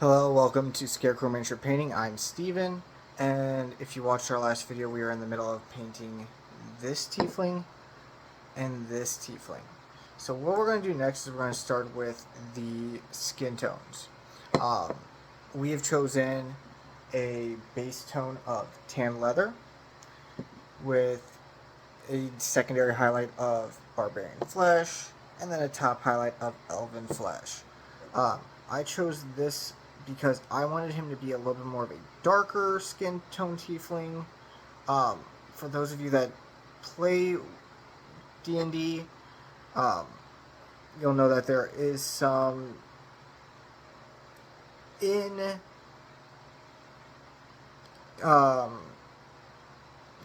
Hello, welcome to Scarecrow Miniature Painting. I'm Steven, and if you watched our last video, we are in the middle of painting this tiefling and this tiefling. So what we're going to do next is we're going to start with the skin tones. We have chosen a base tone of tan leather with a secondary highlight of barbarian flesh and then a top highlight of elven flesh. I chose this because I wanted him to be a little bit more of a darker skin tone tiefling. For those of you that play D&D, you'll know that there is some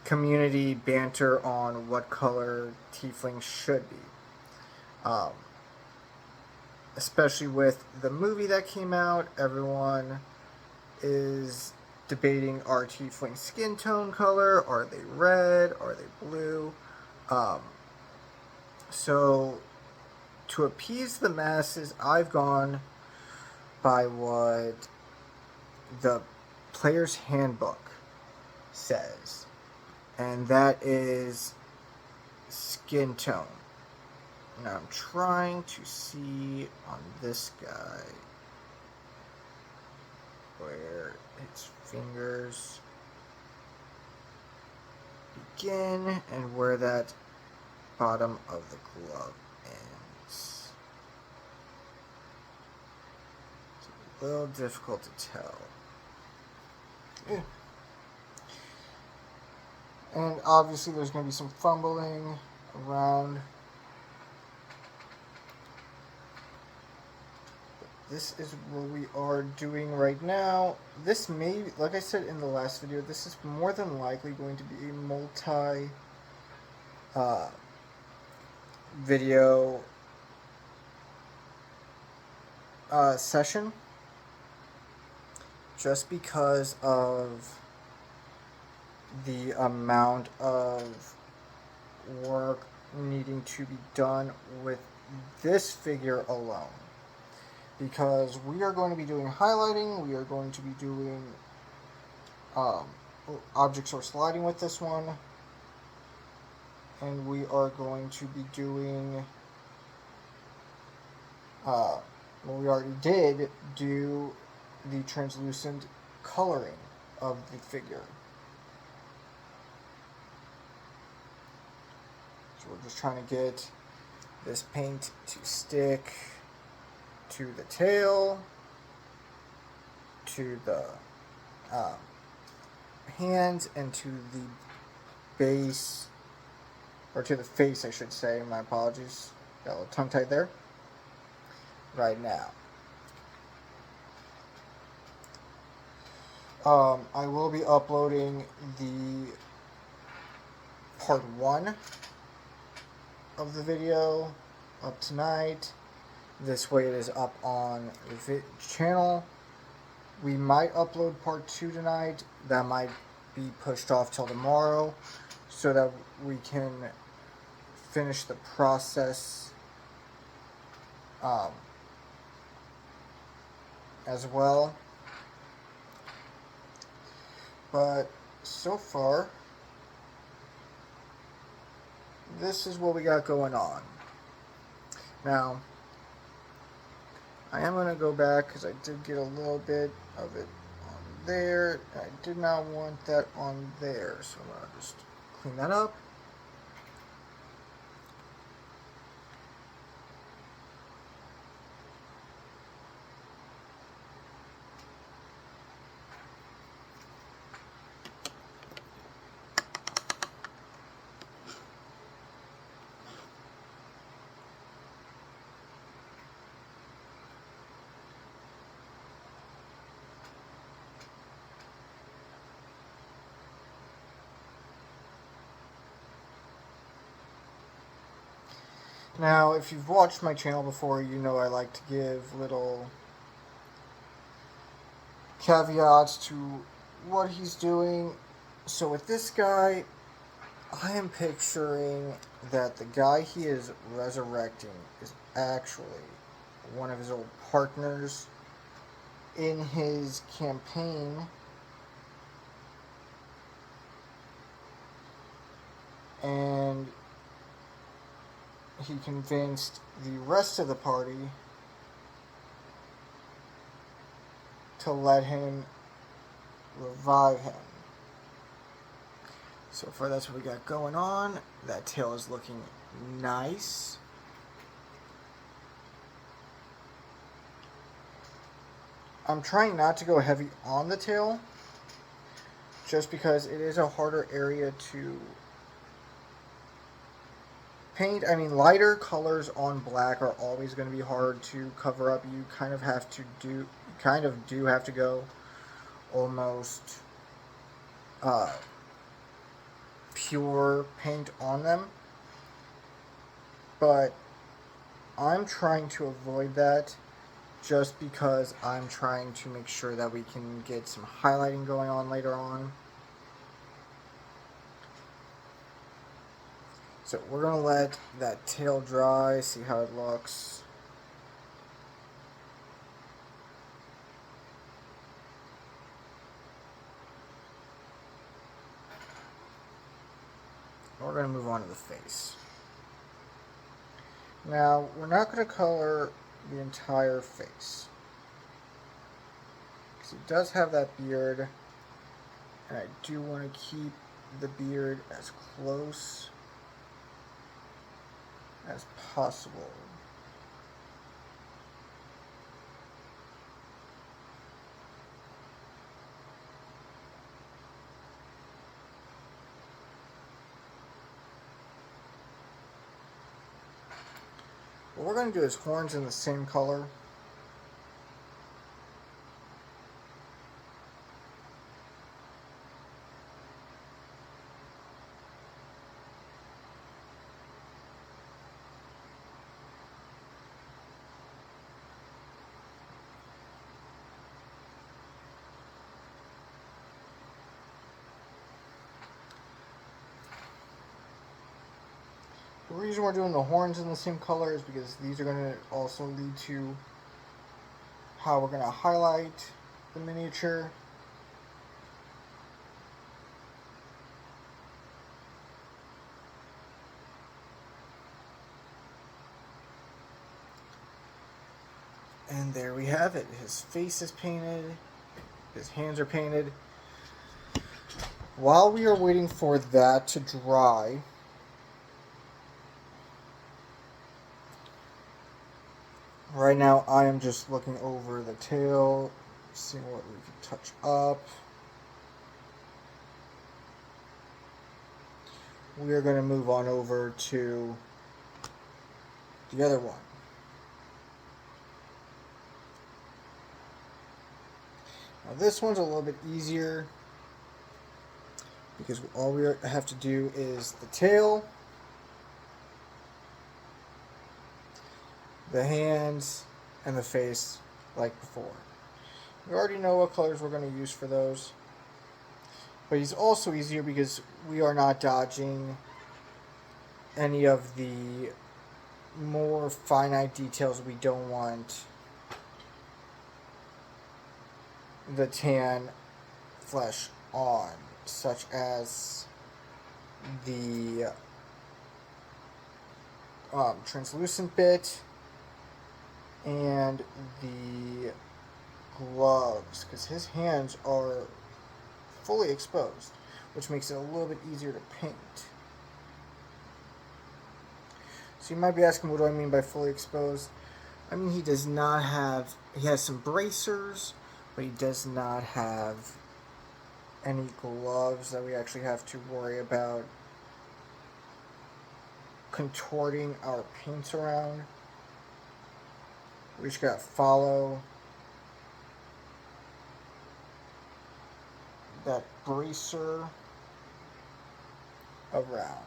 community banter on what color tieflings should be. Especially with the movie that came out, everyone is debating, are tiefling skin tone color? Are they red? Are they blue? So to appease the masses, I've gone by what the player's handbook says, and that is skin tone. Now I'm trying to see on this guy where his fingers begin and where that bottom of the glove ends. It's a little difficult to tell. And obviously there's going to be some fumbling around. This is what we are doing right now. This may, like I said in the last video, this is more than likely going to be a multi video session, just because of the amount of work needing to be done with this figure alone. Because we are going to be doing highlighting, we are going to be doing object source lighting with this one, and we are going to be doing, well, we already did do the translucent coloring of the figure. So we're just trying to get this paint to stick to the tail, to the hands, and to the base, or to the face, I should say. My apologies. Got a little tongue-tied there. Right now. I will be uploading the part 1 of the video up tonight. This way it is up on the channel. We might upload part 2 tonight. That might be pushed off till tomorrow so that we can finish the process as well. But so far, this is what we got going on. Now, I am going to go back because I did get a little bit of it on there. I did not want that on there, so I'm going to just clean that up. Now, if you've watched my channel before, you know I like to give little caveats to what he's doing. So with this guy, I am picturing that the guy he is resurrecting is actually one of his old partners in his campaign, and he convinced the rest of the party to let him revive him. So far that's what we got going on. That tail is looking nice. I'm trying not to go heavy on the tail, just because it is a harder area to paint. I mean, lighter colors on black are always going to be hard to cover up. You kind of do have to go almost pure paint on them. But I'm trying to avoid that, just because I'm trying to make sure that we can get some highlighting going on later on. So we're going to let that tail dry, see how it looks. We're going to move on to the face. Now, we're not going to color the entire face, because he does have that beard, and I do want to keep the beard as close as possible. What we're going to do is horns in the same color. The reason we're doing the horns in the same color is because these are going to also lead to how we're going to highlight the miniature. And there we have it. His face is painted. His hands are painted. While we are waiting for that to dry, right now I am just looking over the tail, seeing what we can touch up. We are going to move on over to the other one. Now this one's a little bit easier, because all we have to do is the tail, the hands, and the face like before. We already know what colors we're going to use for those. But he's also easier because we are not dodging any of the more finite details we don't want the tan flesh on, such as the translucent bit and the gloves, because his hands are fully exposed, which makes it a little bit easier to paint. So you might be asking, what do I mean by fully exposed? I mean, he has some bracers, but he does not have any gloves that we actually have to worry about contorting our paints around. We just gotta follow that bracer around.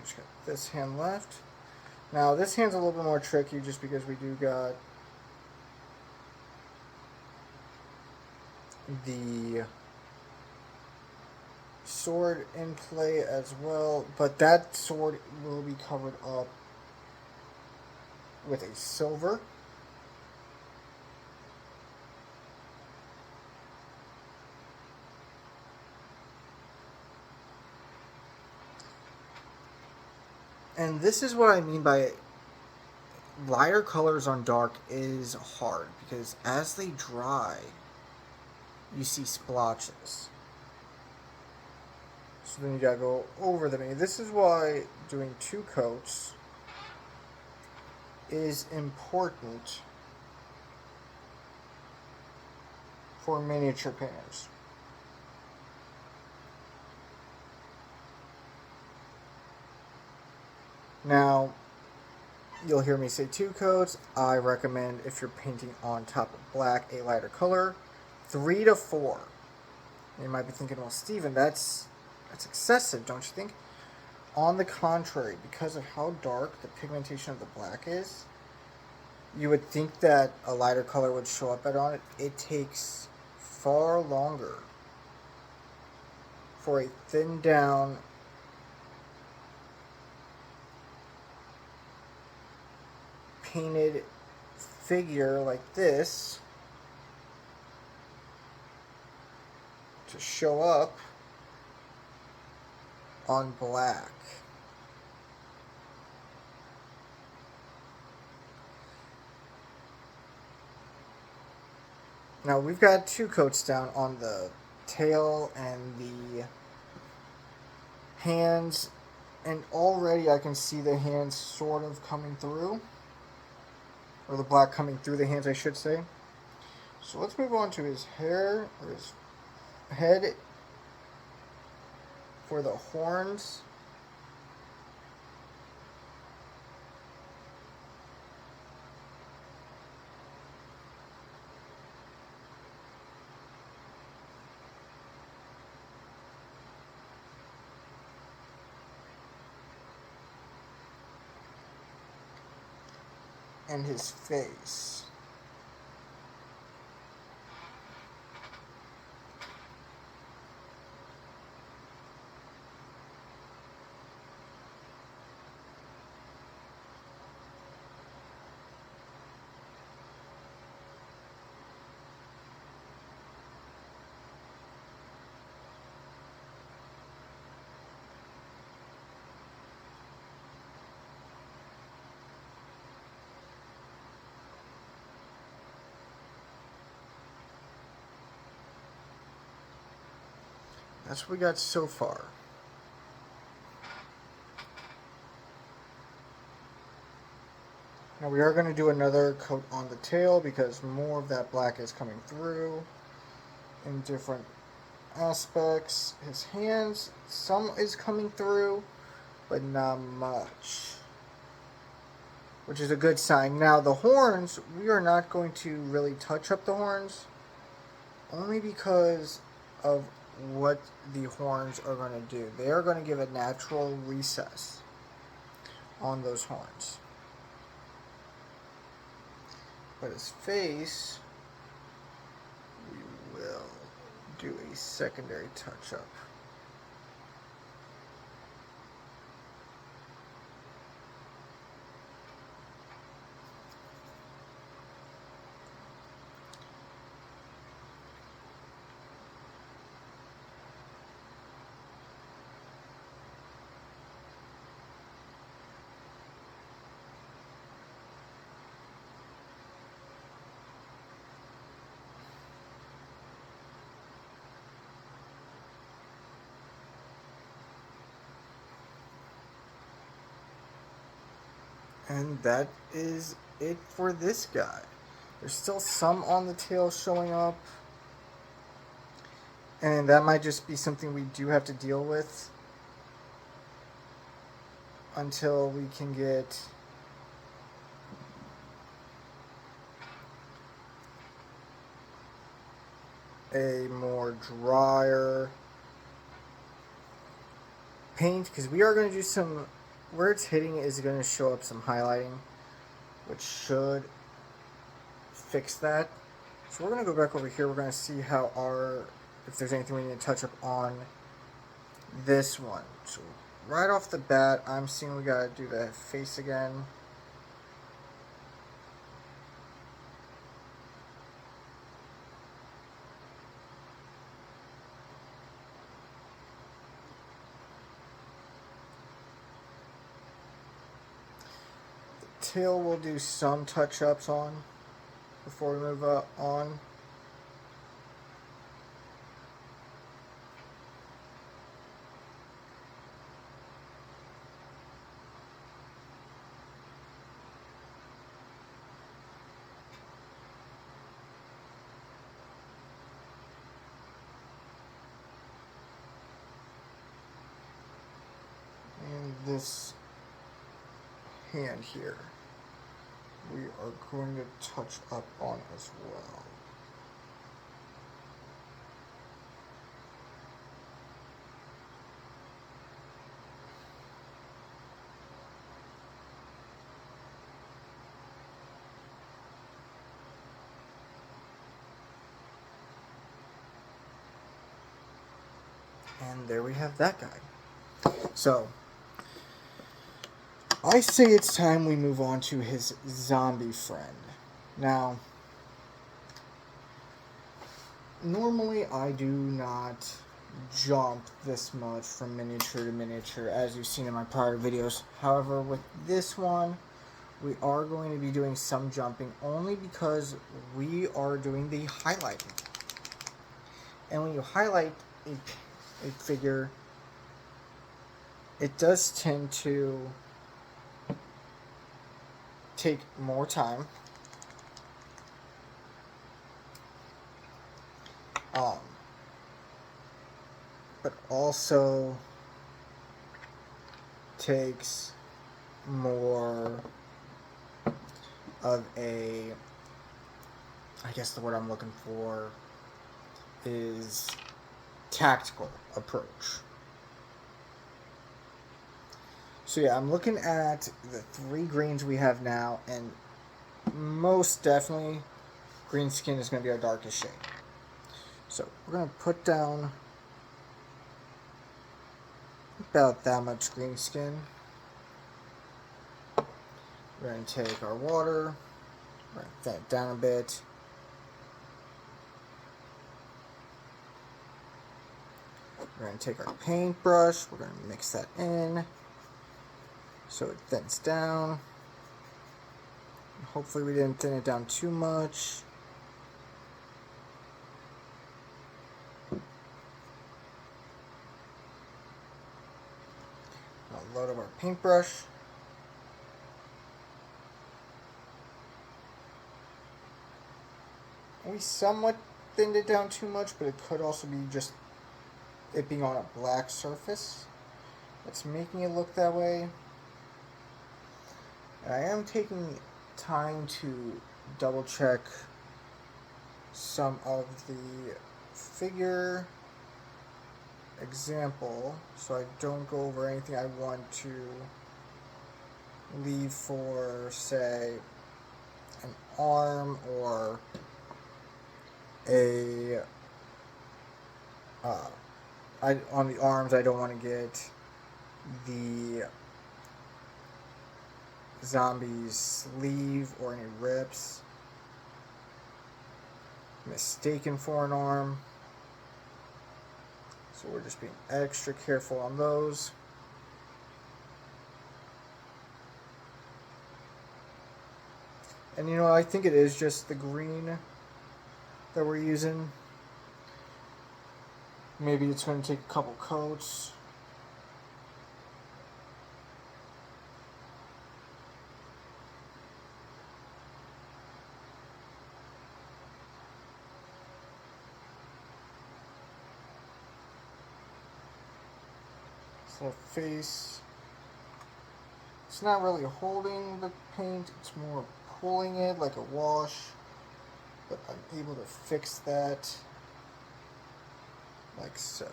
Just got this hand left. Now this hand's a little bit more tricky, just because we do got the sword in play as well, but that sword will be covered up with a silver. And this is what I mean by lighter colors on dark is hard, because as they dry, you see splotches. So then you gotta go over them. This is why doing 2 coats is important for miniature painters. Now, you'll hear me say 2 coats. I recommend, if you're painting on top of black, a lighter color, 3 to 4. You might be thinking, well, Steven, that's excessive, don't you think? On the contrary, because of how dark the pigmentation of the black is, you would think that a lighter color would show up on it. It takes far longer for a thinned down painted figure like this to show up on black. Now we've got 2 coats down on the tail and the hands, and already I can see the hands sort of coming through, or the black coming through the hands, I should say. So let's move on to his hair, or his head, for the horns. And his face. That's what we got so far. Now we are going to do another coat on the tail, because more of that black is coming through in different aspects. His hands, some is coming through, but not much, which is a good sign. Now the horns, we are not going to really touch up the horns, only because of what the horns are going to do. They are going to give a natural recess on those horns. But his face, we will do a secondary touch-up. And that is it for this guy. There's still some on the tail showing up, and that might just be something we do have to deal with until we can get a more drier paint, because we are going to do some, where it's hitting is going to show up some highlighting, which should fix that. So we're going to go back over here. We're going to see how if there's anything we need to touch up on this one. So right off the bat, I'm seeing we got to do the face again. Tail we'll do some touch-ups on before we move on. And this hand here, we are going to touch up on as well. And there we have that guy. So, I say it's time we move on to his zombie friend. Now, normally I do not jump this much from miniature to miniature, as you've seen in my prior videos. However, with this one, we are going to be doing some jumping, only because we are doing the highlighting. And when you highlight a figure, it does tend to take more time. But also takes more of a, I guess the word I'm looking for is tactical approach. So yeah, I'm looking at the 3 greens we have now, and most definitely green skin is going to be our darkest shade. So we're going to put down about that much green skin. We're going to take our water, we're going to thin it down a bit. We're going to take our paintbrush, we're going to mix that in so it thins down. Hopefully we didn't thin it down too much. I'll load up our paintbrush. We somewhat thinned it down too much, but it could also be just it being on a black surface that's making it look that way. And I am taking time to double check some of the figure example so I don't go over anything I want to leave for, say, an arm or a on the arms I don't want to get the zombie's sleeve or any rips mistaken for an arm, so we're just being extra careful on those. And you know, I think it is just the green that we're using. Maybe it's going to take a couple coats. So face, it's not really holding the paint, it's more pulling it like a wash, but I'm able to fix that like so.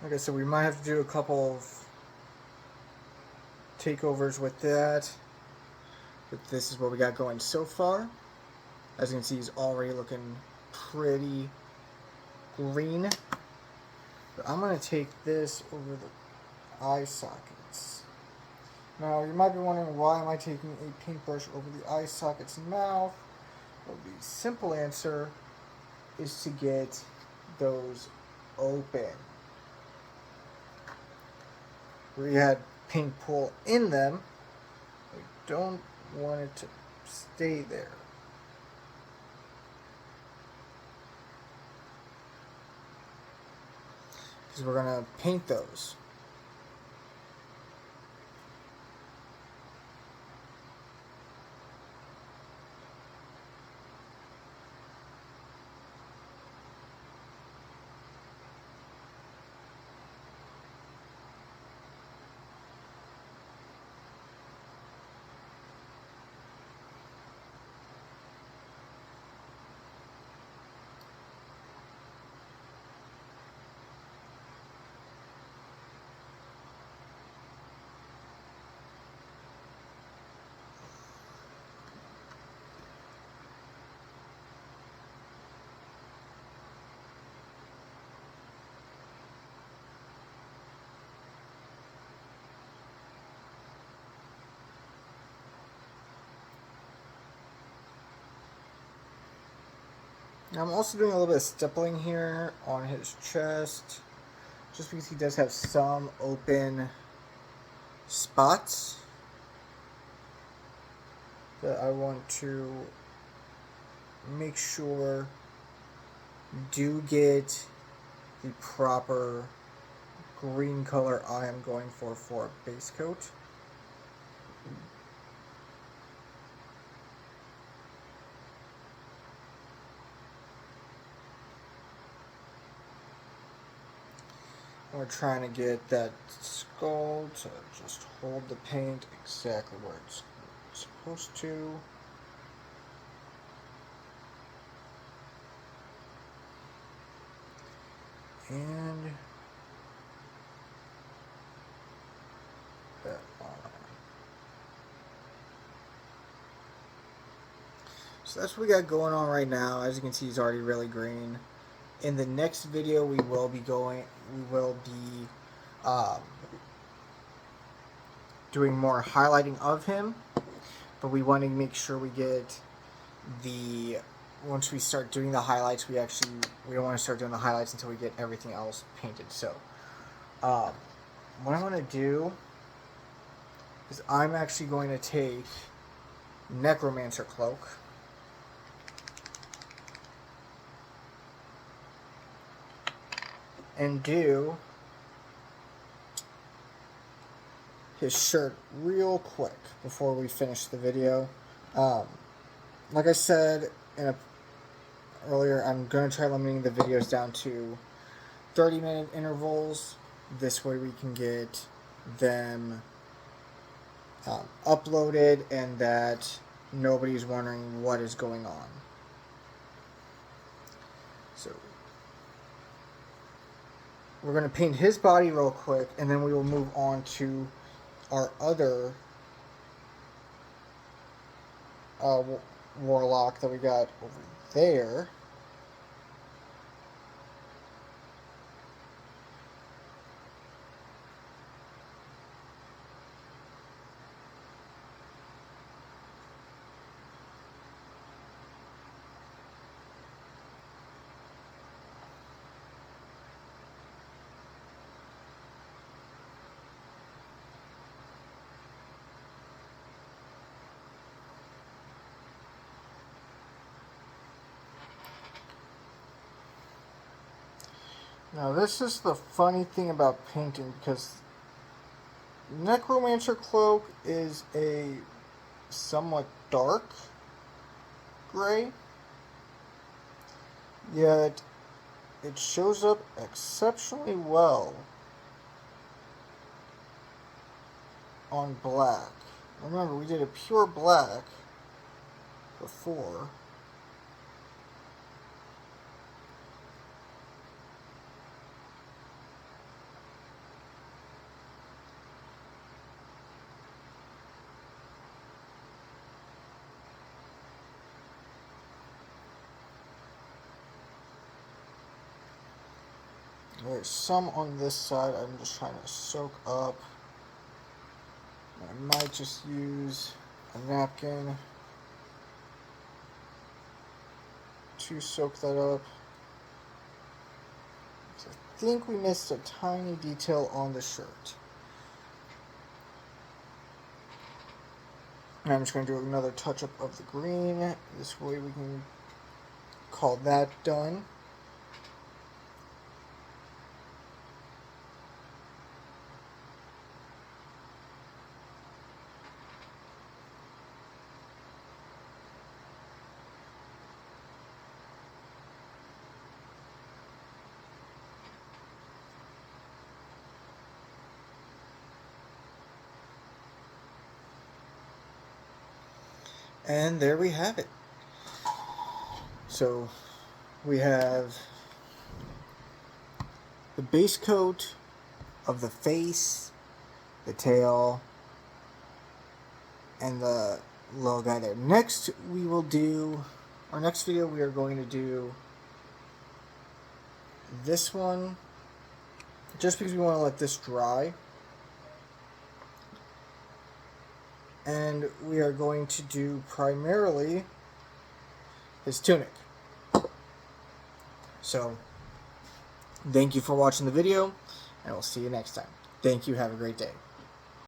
Like I said, we might have to do a couple of takeovers with that. But this is what we got going so far. As you can see, he's already looking pretty green. But I'm going to take this over the eye sockets. Now, you might be wondering, why am I taking a paintbrush over the eye sockets now? Well, the simple answer is to get those open. We had paint pool in them. We don't want it to stay there. Because we're going to paint those. Now I'm also doing a little bit of stippling here on his chest, just because he does have some open spots that I want to make sure do get the proper green color I am going for a base coat. We're trying to get that skull to just hold the paint exactly where it's supposed to. And that on. So that's what we got going on right now. As you can see, he's already really green. In the next video, we will be doing more highlighting of him, but we want to make sure we get once we start doing the highlights, we don't want to start doing the highlights until we get everything else painted. So what I'm going to do is I'm actually going to take Necromancer Cloak, and do his shirt real quick before we finish the video. Like I said earlier, I'm going to try limiting the videos down to 30-minute intervals. This way we can get them uploaded and that nobody's wondering what is going on. So we're going to paint his body real quick, and then we will move on to our other Warlock that we got over there. Now this is the funny thing about painting, because Necromancer Cloak is a somewhat dark gray, yet it shows up exceptionally well on black. Remember, we did a pure black before. There's some on this side I'm just trying to soak up. I might just use a napkin to soak that up. So I think we missed a tiny detail on the shirt. And I'm just going to do another touch up of the green. This way we can call that done. And there we have it. So we have the base coat of the face, the tail, and the little guy there. Next we will do, our next video we are going to do this one, just because we want to let this dry. And we are going to do primarily his tunic. So, thank you for watching the video, and we'll see you next time. Thank you, have a great day.